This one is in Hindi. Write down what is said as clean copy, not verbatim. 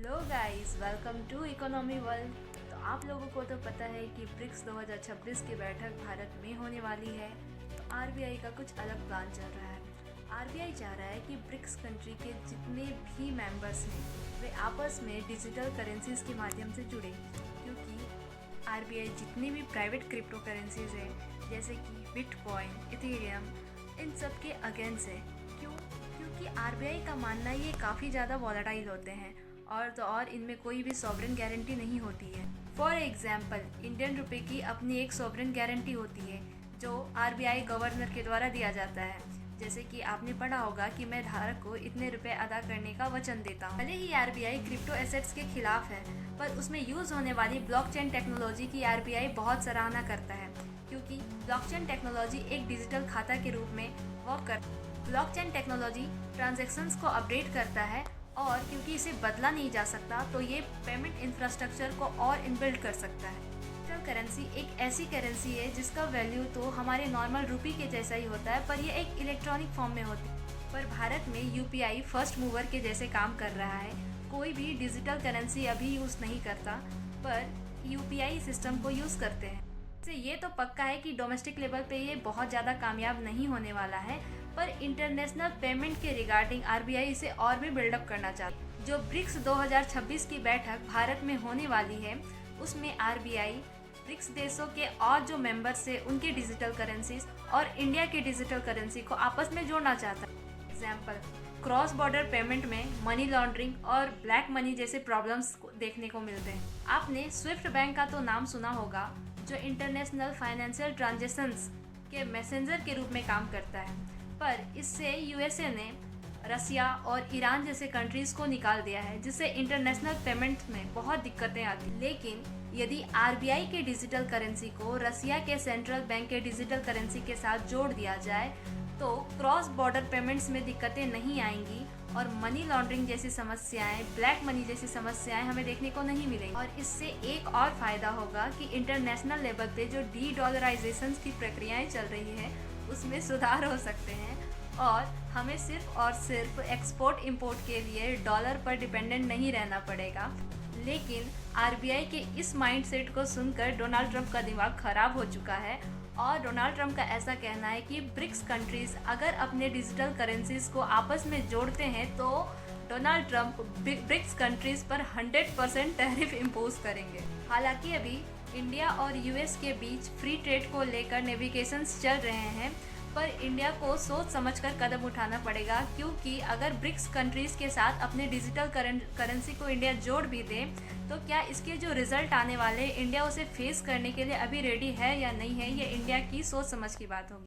Hello guys, welcome to economy world. तो आप लोगों को तो पता है कि ब्रिक्स 2026 की बैठक भारत में होने वाली है। तो आरबीआई का कुछ अलग प्लान चल रहा है। आरबीआई चाह रहा है कि ब्रिक्स कंट्री के जितने भी मेंबर्स हैं वे आपस में डिजिटल करेंसीज के माध्यम से जुड़े, क्योंकि आरबीआई जितनी भी प्राइवेट क्रिप्टो करेंसीज हैं जैसे कि बिटकॉइन, इथेरियम, इन सब के अगेंस्ट है। क्योंकि आरबीआई का मानना ये काफ़ी ज़्यादा वॉलेटाइल होते हैं और इनमें कोई भी सॉवरेन गारंटी नहीं होती है। फॉर एग्जाम्पल, इंडियन रुपए की अपनी एक सॉवरेन गारंटी होती है जो आरबीआई गवर्नर के द्वारा दिया जाता है। जैसे कि आपने पढ़ा होगा कि मैं धारक को इतने रुपए अदा करने का वचन देता हूँ। भले ही आरबीआई क्रिप्टो एसेट्स के खिलाफ है, पर उसमें यूज होने वाली ब्लॉकचेन टेक्नोलॉजी की आरबीआई बहुत सराहना करता है, क्योंकि ब्लॉकचेन टेक्नोलॉजी एक डिजिटल खाता के रूप में वर्क करता है। ब्लॉकचेन टेक्नोलॉजी ट्रांजैक्शंस को अपडेट करता है और क्योंकि इसे बदला नहीं जा सकता तो ये पेमेंट इंफ्रास्ट्रक्चर को और इनबिल्ड कर सकता है। डिजिटल करेंसी एक ऐसी करेंसी है जिसका वैल्यू तो हमारे नॉर्मल रुपी के जैसा ही होता है, पर यह एक इलेक्ट्रॉनिक फॉर्म में होती है। पर भारत में यूपीआई फर्स्ट मूवर के जैसे काम कर रहा है। कोई भी डिजिटल करेंसी अभी यूज़ नहीं करता, पर यूपीआई सिस्टम को यूज़ करते हैं। से ये तो पक्का है कि डोमेस्टिक लेवल पे ये बहुत ज़्यादा कामयाब नहीं होने वाला है, पर इंटरनेशनल पेमेंट के रिगार्डिंग आरबीआई इसे और भी बिल्डअप करना चाहती है। जो ब्रिक्स 2026 की बैठक भारत में होने वाली है, उसमें आरबीआई ब्रिक्स देशों के और जो मेंबर्स है उनके डिजिटल करेंसीज और इंडिया के डिजिटल करेंसी को आपस में जोड़ना चाहता है। एग्जाम्पल, क्रॉस बॉर्डर पेमेंट में मनी लॉन्ड्रिंग और ब्लैक मनी जैसे प्रॉब्लम्स देखने को मिलते हैं। आपने स्विफ्ट बैंक का तो नाम सुना होगा, जो इंटरनेशनल फाइनेंशियल ट्रांजैक्शंस के मैसेंजर के रूप में काम करता है, पर इससे यूएसए ने रसिया और ईरान जैसे कंट्रीज को निकाल दिया है, जिससे इंटरनेशनल पेमेंट में बहुत दिक्कतें आती हैं। लेकिन यदि आरबीआई के डिजिटल करेंसी को रसिया के सेंट्रल बैंक के डिजिटल करेंसी के साथ जोड़ दिया जाए तो क्रॉस बॉर्डर पेमेंट्स में दिक्कतें नहीं आएंगी और मनी लॉन्ड्रिंग जैसी समस्याएं, ब्लैक मनी जैसी समस्याएं हमें देखने को नहीं मिलेंगी। और इससे एक और फायदा होगा कि इंटरनेशनल लेवल पे जो डी डॉलराइजेशन की प्रक्रियाएं चल रही है उसमें सुधार हो सकते हैं और हमें सिर्फ और सिर्फ एक्सपोर्ट इंपोर्ट के लिए डॉलर पर डिपेंडेंट नहीं रहना पड़ेगा। लेकिन आरबीआई के इस माइंडसेट को सुनकर डोनाल्ड ट्रंप का दिमाग खराब हो चुका है और डोनाल्ड ट्रंप का ऐसा कहना है कि ब्रिक्स कंट्रीज अगर अपने डिजिटल करेंसीज को आपस में जोड़ते हैं तो डोनाल्ड ट्रंप ब्रिक्स कंट्रीज पर 100% टैरिफ इम्पोज करेंगे। हालांकि अभी इंडिया और यूएस के बीच फ्री ट्रेड को लेकर नेविगेशंस चल रहे हैं, पर इंडिया को सोच समझकर कदम उठाना पड़ेगा, क्योंकि अगर ब्रिक्स कंट्रीज़ के साथ अपने डिजिटल करेंसी को इंडिया जोड़ भी दे तो क्या इसके जो रिजल्ट आने वाले इंडिया उसे फेस करने के लिए अभी रेडी है या नहीं है, ये इंडिया की सोच समझ की बात होगी।